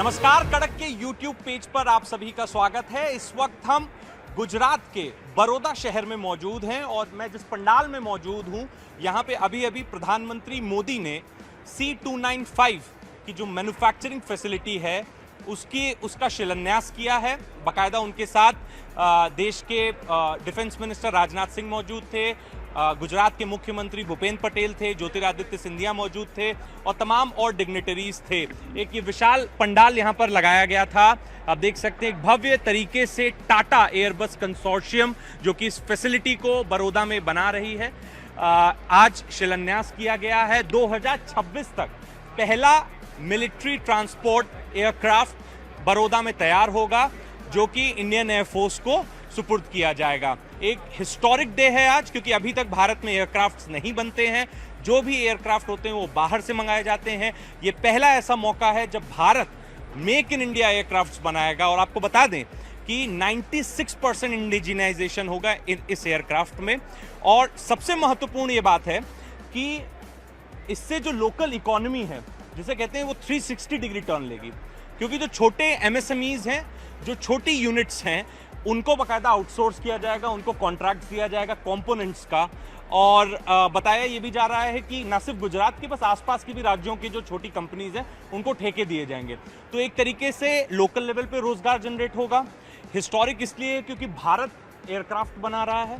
नमस्कार, कड़क के YouTube पेज पर आप सभी का स्वागत है। इस वक्त हम गुजरात के बड़ौदा शहर में मौजूद हैं और मैं जिस पंडाल में मौजूद हूं, यहां पे अभी प्रधानमंत्री मोदी ने C295 की जो मैन्युफैक्चरिंग फैसिलिटी है उसका शिलान्यास किया है। बाकायदा उनके साथ देश के डिफेंस मिनिस्टर राजनाथ सिंह मौजूद थे, गुजरात के मुख्यमंत्री भूपेंद्र पटेल थे, ज्योतिरादित्य सिंधिया मौजूद थे और तमाम और डिग्निटरीज थे। एक ये विशाल पंडाल यहाँ पर लगाया गया था। आप देख सकते हैं एक भव्य तरीके से टाटा एयरबस कंसोर्शियम जो कि इस फैसिलिटी को बड़ौदा में बना रही है, आज शिलान्यास किया गया है। 2026 तक पहला मिलिट्री ट्रांसपोर्ट एयरक्राफ्ट बड़ौदा में तैयार होगा जो कि इंडियन एयरफोर्स को सुपुर्द किया जाएगा। एक हिस्टोरिक डे है आज, क्योंकि अभी तक भारत में एयरक्राफ्ट्स नहीं बनते हैं। जो भी एयरक्राफ्ट होते हैं वो बाहर से मंगाए जाते हैं। ये पहला ऐसा मौका है जब Bharat make in India aircrafts बनाएगा। और आपको बता दें कि 96% इंडिजिनाइजेशन होगा इस एयरक्राफ्ट में। और सबसे महत्वपूर्ण ये बात है कि इससे जो लोकल इकोनॉमी है, जिसे कहते हैं, वो 360 डिग्री टर्न लेगी, क्योंकि जो छोटे MSMEs हैं, जो छोटी यूनिट्स हैं, उनको बाकायदा आउटसोर्स किया जाएगा, उनको कॉन्ट्रैक्ट दिया जाएगा कंपोनेंट्स का। और बताया ये भी जा रहा है कि न सिर्फ गुजरात के, बस आसपास की भी राज्यों की जो छोटी कंपनीज हैं उनको ठेके दिए जाएंगे। तो एक तरीके से लोकल लेवल पे रोजगार जनरेट होगा। हिस्टोरिक इसलिए क्योंकि भारत एयरक्राफ्ट बना रहा है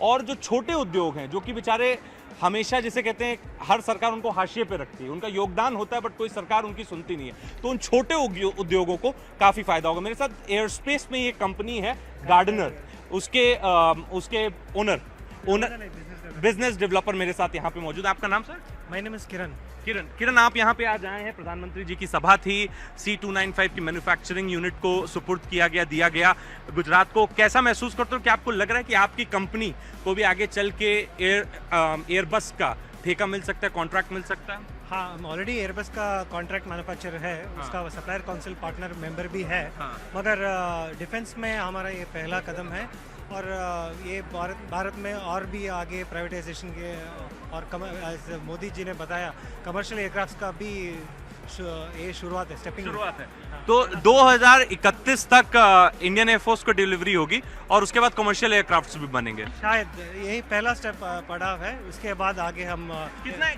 और जो छोटे उद्योग हैं, जो कि बेचारे हमेशा, जिसे कहते हैं, हर सरकार उनको हाशिए पे रखती है, उनका योगदान होता है बट कोई सरकार उनकी सुनती नहीं है, तो उन छोटे उद्योगों को काफ़ी फायदा होगा। मेरे साथ एयरस्पेस में ये कंपनी है गार्डनर, उसके ओनर बिजनेस डेवलपर मेरे साथ यहाँ पे मौजूद है। आपका नाम सर? माय नेम इज किरण, आप यहाँ पे आज आए हैं। प्रधानमंत्री जी की सभा थी, C295 की मैन्युफैक्चरिंग यूनिट को सुपुर्द दिया गया गुजरात को। कैसा महसूस करते हो? कि आपको लग रहा है कि आपकी कंपनी को भी आगे चल के एयरबस का ठेका मिल सकता है, कॉन्ट्रैक्ट मिल सकता है? हाँ, हम ऑलरेडी एयरबस का कॉन्ट्रैक्ट मैन्युफैक्चरर है। हाँ। उसका सप्लायर काउंसिल पार्टनर मेंबर भी है। हाँ। मगर डिफेंस में हमारा ये पहला कदम है और ये भारत में और भी आगे प्राइवेटाइजेशन के और मोदी जी ने बताया कमर्शियल एयरक्राफ्ट का भी ये शुरुआत है, शुरुआत है। हाँ। तो 2031 तक इंडियन एयरफोर्स को डिलीवरी होगी और उसके बाद कमर्शियल एयरक्राफ्ट्स भी बनेंगे। शायद यही पहला स्टेप पड़ाव है, उसके बाद आगे हम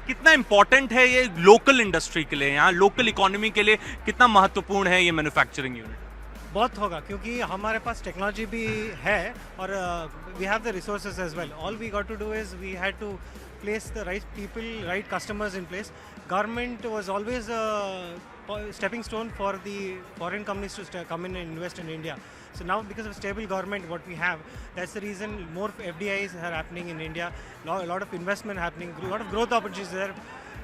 कितना इम्पोर्टेंट है ये लोकल इंडस्ट्री के लिए, यहाँ लोकल इकोनॉमी के लिए कितना महत्वपूर्ण है ये मैन्युफैक्चरिंग यूनिट? बहुत होगा, क्योंकि हमारे पास टेक्नोलॉजी भी है और we have the resources as well. All we got to do is we had to place the right people, right customers in place. Government was always a stepping stone for the foreign companies to come in and invest in India. So now, because of stable government what we have, that's the reason more FDIs are happening in India, a lot of investment happening, a lot of growth opportunities there.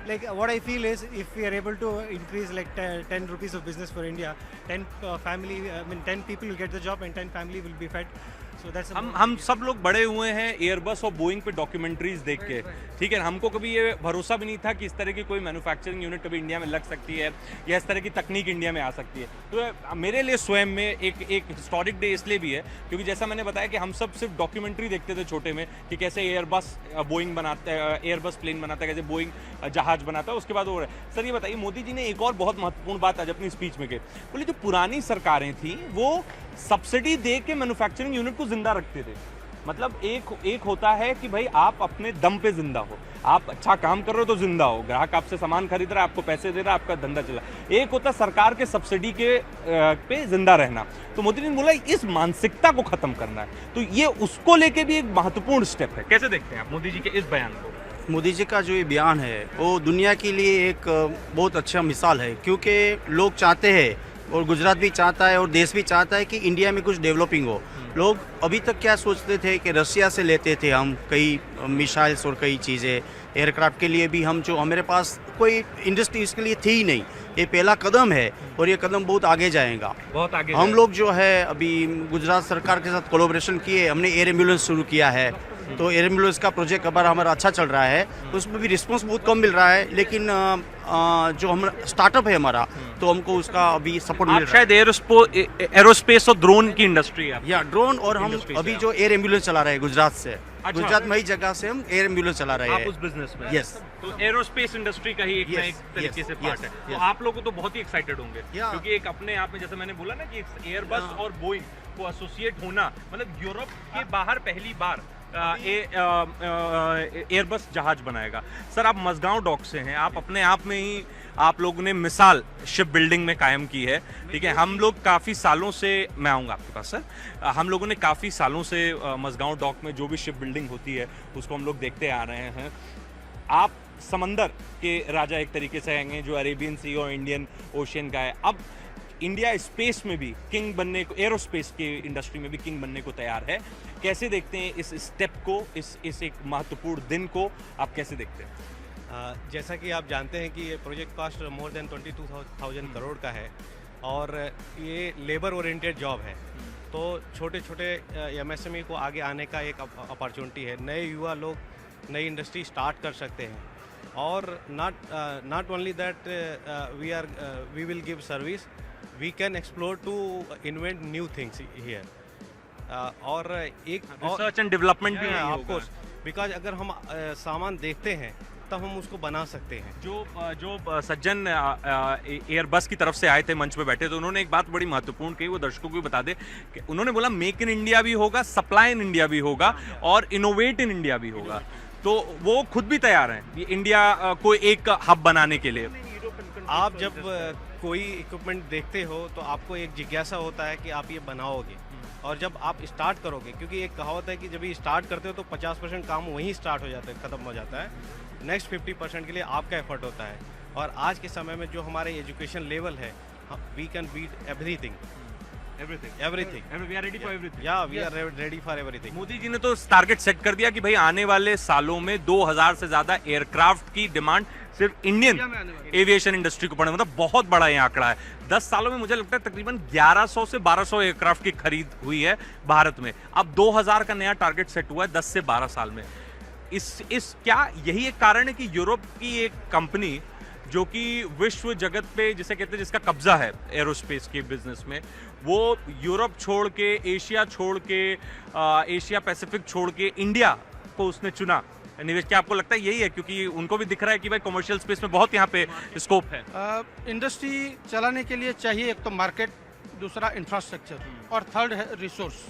Like what I feel is, if we are able to increase like 10 rupees of business for India, 10 people will get the job and 10 family will be fed. So that's हम सब लोग बड़े हुए हैं Airbus और Boeing पे documentaries देख के, ठीक है। हमको कभी ये भरोसा भी नहीं था कि इस तरह की कोई मैन्युफैक्चरिंग यूनिट कभी इंडिया में लग सकती है या इस तरह की तकनीक इंडिया में आ सकती है। तो मेरे लिए स्वयं में एक हिस्टोरिक डे इसलिए भी है क्योंकि जैसा मैंने बताया कि हम सब सिर्फ डॉक्यूमेंट्री देखते थे छोटे में कि कैसे एयरबस बोइंग बनाता है, एयरबस प्लेन बनाता है, कैसे बोइंग जहाज बनाता है, उसके बाद हो रहा है। सर ये बताइए, मोदी जी ने एक और बहुत महत्वपूर्ण बात आज अपनी स्पीच में कही, बोले जो पुरानी सरकारें थी वो सब्सिडी दे के मैन्युफैक्चरिंग यूनिट को जिंदा रखते थे। मतलब एक होता है कि भाई आप अपने दम पे जिंदा हो, आप अच्छा काम कर रहे हो तो जिंदा हो, ग्राहक आपसे सामान खरीद रहा है, आपको पैसे दे रहा है, आपका धंधा चला। एक होता है सरकार के सब्सिडी के पे जिंदा रहना। तो मोदी जी ने बोला इस मानसिकता को खत्म करना है, तो ये उसको लेके भी एक महत्वपूर्ण स्टेप है। कैसे देखते हैं आप मोदी जी के इस बयान को? मोदी जी का जो ये बयान है वो दुनिया के लिए एक बहुत अच्छा मिसाल है, क्योंकि लोग चाहते हैं और गुजरात भी चाहता है और देश भी चाहता है कि इंडिया में कुछ डेवलपिंग हो। लोग अभी तक क्या सोचते थे कि रसिया से लेते थे हम कई मिसाइल्स और कई चीज़ें, एयरक्राफ्ट के लिए भी हम जो हमारे पास कोई इंडस्ट्री इसके लिए थी ही नहीं। ये पहला कदम है और ये कदम बहुत आगे जाएगा, बहुत आगे। हम लोग जो है अभी गुजरात सरकार के साथ कोलैबोरेशन किए, हमने एयर एम्बुलेंस शुरू किया है तो एयर एम्बुलेंस का प्रोजेक्ट अगर हमारा अच्छा चल रहा है, उसमें भी रिस्पांस बहुत कम मिल रहा है, लेकिन जो हम स्टार्टअप है हमारा, तो हमको उसका अभी सपोर्ट मिल आप रहा है। शायद एरोस्पेस और ड्रोन की इंडस्ट्री है। या ड्रोन, और हम Industry से अभी आप। जो एयर एम्बुलेंस चला रहे हैं गुजरात से, अच्छा। गुजरात में ही जगह से हम एयर एम्बुलेंस चला रहे आप हैं। उस बिजनेस में Yes. तो एरोस्पेस इंडस्ट्री का ही एक ना Yes, एक तरीके yes, से पार्ट yes, है। तो yes. आप लोग तो बहुत ही एक्साइटेड होंगे Yeah. क्योंकि एक अपने आप में, जैसे मैंने बोला ना कि एयरबस Yeah. और बोइंग को एसोसिएट होना, मतलब यूरोप के बाहर पहली बार एयरबस जहाज बनाएगा। सर, आप मझगांव डॉक से हैं, आप अपने आप में ही आप लोगों ने मिसाल शिप बिल्डिंग में कायम की है, ठीक है। हम लोग काफ़ी सालों से, मैं आऊँगा आपके पास सर, हम लोगों ने काफ़ी सालों से मझगांव डॉक में जो भी शिप बिल्डिंग होती है उसको हम लोग देखते आ रहे हैं। आप समंदर के राजा एक तरीके से आएंगे, जो अरेबियन सी और इंडियन ओशियन का है। अब इंडिया स्पेस में भी किंग बनने को, एरोस्पेस की इंडस्ट्री में भी किंग बनने को तैयार है। कैसे देखते हैं इस स्टेप को, इस एक महत्वपूर्ण दिन को आप कैसे देखते हैं? जैसा कि आप जानते हैं कि ये project cost more than 22,000 crore का है और ये लेबर ओरिएंटेड जॉब है, तो छोटे छोटे एमएसएमई को आगे आने का एक अपॉर्चुनिटी है। नए युवा लोग नई इंडस्ट्री स्टार्ट कर सकते हैं और not only that we will give service, we can explore to invent new things here. और एक रिसर्च एंड डेवलपमेंट भी ऑफ कोर्स, बिकॉज अगर हम सामान देखते हैं तब हम उसको बना सकते हैं। जो सज्जन एयरबस की तरफ से आए थे, मंच पे बैठे, तो उन्होंने एक बात बड़ी महत्वपूर्ण कही, वो दर्शकों को भी बता दे कि उन्होंने बोला मेक इन इंडिया भी होगा, सप्लाई इन इंडिया भी होगा और इनोवेट इन इंडिया भी होगा। तो वो खुद भी तैयार हैं ये इंडिया को एक हब बनाने के लिए। आप जब कोई इक्विपमेंट देखते हो तो आपको एक जिज्ञासा होता है कि आप ये बनाओगे, और जब आप स्टार्ट करोगे, क्योंकि एक कहावत है कि जब ये स्टार्ट करते हो तो 50% काम वहीं स्टार्ट हो जाता है, ख़त्म हो जाता है। नेक्स्ट 50% के लिए आपका एफर्ट होता है। और आज के समय में जो हमारे एजुकेशन लेवल है, we can beat everything. We are ready for everything. या we are ready for everything. Modi ji ने तो टारगेट सेट कर दिया कि भाई आने वाले सालों में 2000 से ज्यादा एयरक्राफ्ट की डिमांड सिर्फ इंडियन एविएशन इंडस्ट्री को पड़े, मतलब बहुत बड़ा ये आंकड़ा है। 10 सालों में मुझे लगता है तकरीबन 1100 से 1200 एयरक्राफ्ट की खरीद हुई है भारत में। अब 2000 का नया टारगेट सेट हुआ है 10 से 12 साल में। इस क्या यही एक कारण है कि यूरोप की एक कंपनी जो कि विश्व जगत पे, जिसे कहते हैं, जिसका कब्जा है एरोस्पेस के बिजनेस में, वो यूरोप छोड़ के, एशिया छोड़ के, एशिया पैसिफिक छोड़ के इंडिया को उसने चुना निवेश? क्या आपको लगता है यही है, क्योंकि उनको भी दिख रहा है कि भाई कमर्शियल स्पेस में बहुत यहाँ पे स्कोप है? इंडस्ट्री चलाने के लिए चाहिए एक तो मार्केट, दूसरा इंफ्रास्ट्रक्चर और थर्ड है रिसोर्स।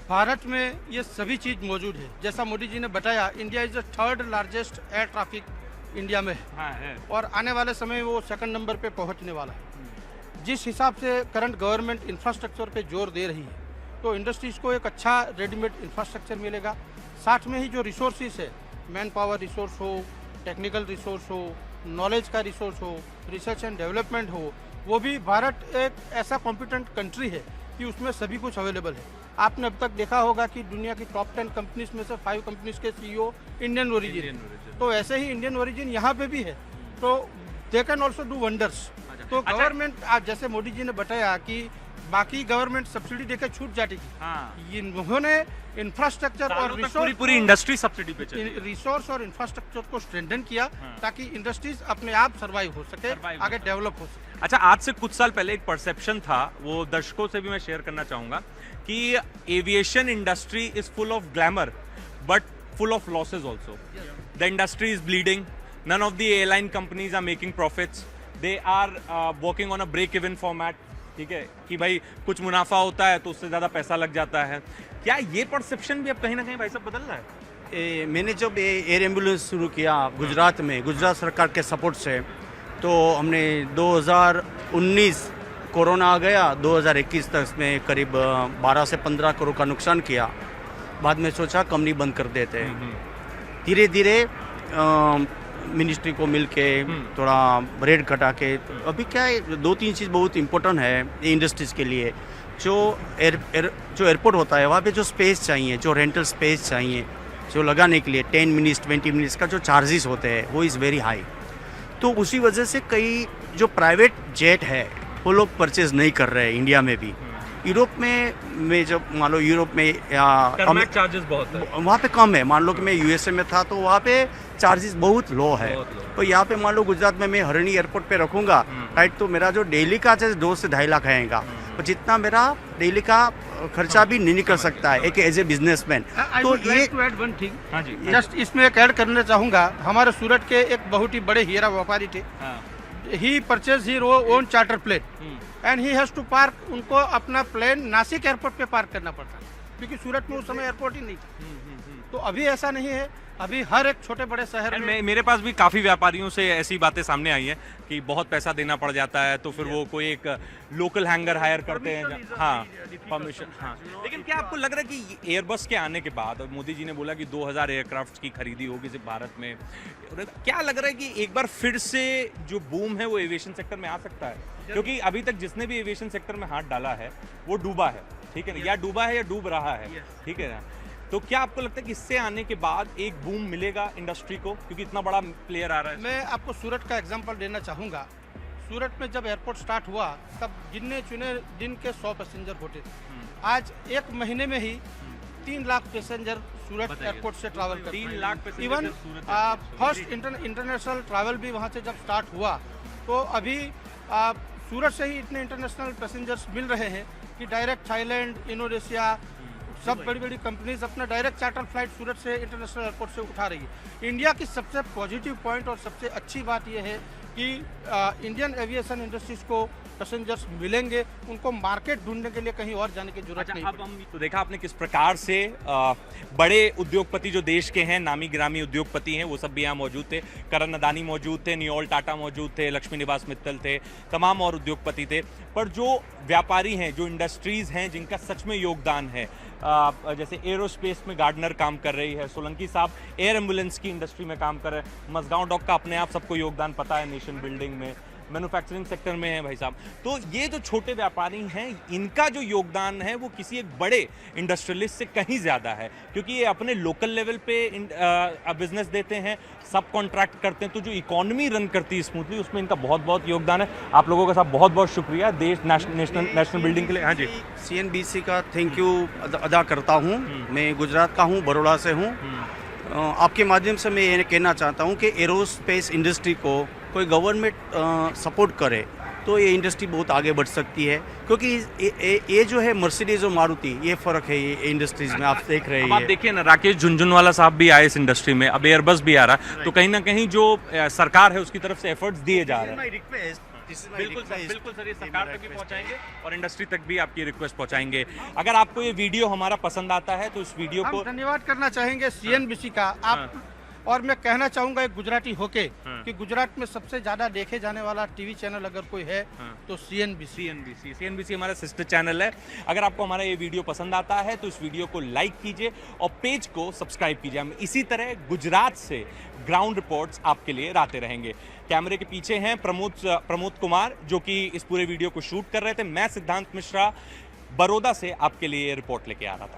भारत में ये सभी चीज़ मौजूद है। जैसा मोदी जी ने बताया, India is the third largest air traffic India में है, हाँ, है। और आने वाले समय वो सेकंड नंबर पे पहुंचने वाला है। जिस हिसाब से करंट गवर्नमेंट इंफ्रास्ट्रक्चर पे जोर दे रही है, तो इंडस्ट्रीज़ को एक अच्छा रेडीमेड इंफ्रास्ट्रक्चर मिलेगा। साथ में ही जो रिसोर्सेज है, मैन पावर रिसोर्स हो, टेक्निकल रिसोर्स हो, नॉलेज का रिसोर्स हो, रिसर्च एंड डेवलपमेंट हो, वो भी भारत एक ऐसा कॉम्पिटेंट कंट्री है कि उसमें सभी कुछ अवेलेबल है। आपने अब तक देखा होगा कि दुनिया की टॉप 10 कंपनीज में से 5 कंपनीज के CEO इंडियन ओरिजिन, तो ऐसे ही इंडियन ओरिजिन यहाँ पे भी है, तो they can also do wonders. तो गवर्नमेंट, जैसे मोदी जी ने बताया कि बाकी गवर्नमेंट सब्सिडी देकर छूट जाएगी, इन्होंने इंफ्रास्ट्रक्चर और रिसोर्स, पूरी इंडस्ट्री सब्सिडी पे चली है। रिसोर्स और इंफ्रास्ट्रक्चर को स्ट्रेंथन किया ताकि इंडस्ट्रीज अपने आप सर्वाइव हो सके, आगे डेवलप हो सके। अच्छा, आज से कुछ साल पहले एक परसेप्शन था, वो दर्शकों से भी मैं शेयर करना चाहूंगा, कि aviation industry is full of glamour but full of losses also. The industry is bleeding, none of the airline companies are making profits, they are working on a break even format, ठीक है, कि भाई कुछ मुनाफा होता है तो उससे ज़्यादा पैसा लग जाता है। क्या ये परसेप्शन भी अब कहीं ना कहीं भाई साहब बदल रहा है? मैंने जब एयर एम्बुलेंस शुरू किया गुजरात में, गुजरात सरकार के सपोर्ट से, तो हमने 2019 कोरोना आ गया, 2021 तक इसमें करीब 12 से 15 करोड़ का नुकसान किया। बाद में सोचा कंपनी बंद कर देते हैं। धीरे धीरे मिनिस्ट्री को मिलके थोड़ा रेट घटा के, अभी क्या है, 2-3 चीज़ बहुत इंपॉर्टेंट है इंडस्ट्रीज़ के लिए। जो एयरपोर्ट होता है, वहाँ पे जो स्पेस चाहिए, जो रेंटल स्पेस चाहिए, जो लगाने के लिए 10 मिनट्स 20 मिनट्स का जो चार्जेस होते हैं, वो इज़ वेरी हाई। तो उसी वजह से कई जो प्राइवेट जेट है वो लोग परचेज नहीं कर रहे हैं इंडिया में भी। यूरोप में जब मान लो यूरोप में या टर्मेट चार्जेस बहुत है। वहाँ पे कम है। मान लो कि मैं यूएसए में था तो वहाँ पे चार्जेस बहुत लो है। तो यहाँ पे मान लो गुजरात में मैं हरणी एयरपोर्ट पे रखूँगा राइट, तो मेरा जो डेली का चार्ज 2 से 2.5 लाख आएगा, तो जितना मेरा डेली का खर्चा भी नहीं निकल सकता है एक एज ए बिजनेसमैन। तो ये टू ऐड वन थिंग, हाँ जी, जस्ट इसमें एक ऐड करना चाहूँगा। हमारे सूरत के एक बहुत ही बड़े हीरा व्यापारी थे, he purchase he own charter plane and he has to park, उनको अपना प्लेन नासिक एयरपोर्ट पे पार्क करना पड़ता क्योंकि सूरत में उस समय एयरपोर्ट ही नहीं था। तो अभी ऐसा नहीं है, अभी हर एक छोटे बड़े शहर में मेरे पास भी काफ़ी व्यापारियों से ऐसी बातें सामने आई हैं कि बहुत पैसा देना पड़ जाता है, तो फिर वो कोई एक लोकल हैंगर हायर करते हैं। हाँ, परमिशन। हाँ, लेकिन क्या आपको लग रहा है कि एयरबस के आने के बाद, और मोदी जी ने बोला कि 2000 एयरक्राफ्ट की खरीदी होगी सिर्फ भारत में, क्या लग रहा है कि एक बार फिर से जो बूम है वो एविएशन सेक्टर में आ सकता है? क्योंकि अभी तक जिसने भी एविएशन सेक्टर में हाथ डाला है वो डूबा है, ठीक है ना, या डूबा है या डूब रहा है, ठीक है ना। तो क्या आपको लगता है कि इससे आने के बाद एक बूम मिलेगा इंडस्ट्री को, क्योंकि इतना बड़ा प्लेयर आ रहा है? मैं आपको सूरत का एग्जांपल देना चाहूँगा। सूरत में जब एयरपोर्ट स्टार्ट हुआ तब गिने चुने दिन के 100 पैसेंजर होते थे। आज एक महीने में ही 3 लाख पैसेंजर सूरत एयरपोर्ट से ट्रैवल करते हैं। 3 lakh passenger even first international travel भी वहाँ से जब स्टार्ट हुआ तो अभी सूरत से ही इतने इंटरनेशनल पैसेंजर्स मिल रहे हैं कि डायरेक्ट थाईलैंड, इंडोनेशिया, सब बड़ी बड़ी कंपनीज अपना डायरेक्ट चार्टर फ्लाइट सूरत से इंटरनेशनल एयरपोर्ट से उठा रही है। इंडिया की सबसे पॉजिटिव पॉइंट और सबसे अच्छी बात यह है कि इंडियन एविएशन इंडस्ट्रीज को पैसेंजर्स मिलेंगे, उनको मार्केट ढूंढने के लिए कहीं और जाने की जरूरत नहीं। अब हम तो देखा आपने किस प्रकार से बड़े उद्योगपति जो देश के हैं, नामी गिरामी उद्योगपति हैं, वो सब भी यहाँ मौजूद थे। करण अदानी मौजूद थे, नियोल टाटा मौजूद थे, लक्ष्मी निवास मित्तल थे, तमाम और उद्योगपति थे। पर जो व्यापारी हैं, जो इंडस्ट्रीज हैं जिनका सच में योगदान है, जैसे एरोस्पेस में गार्डनर काम कर रही है, सोलंकी साहब एयर एम्बुलेंस की इंडस्ट्री में काम कर रहे हैं, मसगांव डॉक का अपने आप सबको योगदान पता है, नेशन बिल्डिंग में, मैन्युफैक्चरिंग सेक्टर में है भाई साहब। तो ये जो छोटे व्यापारी हैं, इनका जो योगदान है वो किसी एक बड़े इंडस्ट्रियलिस्ट से कहीं ज़्यादा है, क्योंकि ये अपने लोकल लेवल पे बिजनेस देते हैं, सब कॉन्ट्रैक्ट करते हैं। तो जो इकोनॉमी रन करती है स्मूथली, उसमें इनका बहुत बहुत योगदान है। आप लोगों का साहब बहुत बहुत शुक्रिया देश नेशनल बिल्डिंग के लिए। हाँ जी, CNBC का थैंक यू अदा करता हूँ। मैं गुजरात का हूँ, बड़ौदा से हूँ। आपके माध्यम से मैं ये कहना चाहता हूँ कि एरोस्पेस इंडस्ट्री को कोई गवर्नमेंट सपोर्ट करे तो ये इंडस्ट्री बहुत आगे बढ़ सकती है, क्योंकि ये जो है मर्सिडीज और मारुति, ये फ़र्क है ये इंडस्ट्रीज में आप देख रहे हैं। आप देखिए ना, राकेश झुनझुनवाला साहब भी आए इस इंडस्ट्री में, अब एयरबस भी आ रहा है, तो कहीं ना कहीं जो सरकार है उसकी तरफ से एफर्ट्स दिए जा रहे हैं। बिल्कुल सर, ये सरकार तक भी पहुंचाएंगे और इंडस्ट्री तक भी आपकी रिक्वेस्ट पहुंचाएंगे। अगर आपको ये वीडियो हमारा पसंद आता है तो इस वीडियो को धन्यवाद करना चाहेंगे CNBC का आप। और मैं कहना चाहूँगा एक गुजराती होके कि गुजरात में सबसे ज़्यादा देखे जाने वाला टीवी चैनल अगर कोई है तो CNBC हमारा सिस्टर चैनल है। अगर आपको हमारा ये वीडियो पसंद आता है तो इस वीडियो को लाइक कीजिए और पेज को सब्सक्राइब कीजिए। हम इसी तरह गुजरात से ग्राउंड रिपोर्ट्स आपके लिए लाते रहेंगे। कैमरे के पीछे हैं प्रमोद कुमार, जो कि इस पूरे वीडियो को शूट कर रहे थे। मैं सिद्धांत मिश्रा बड़ौदा से आपके लिए रिपोर्ट लेके आ रहा था।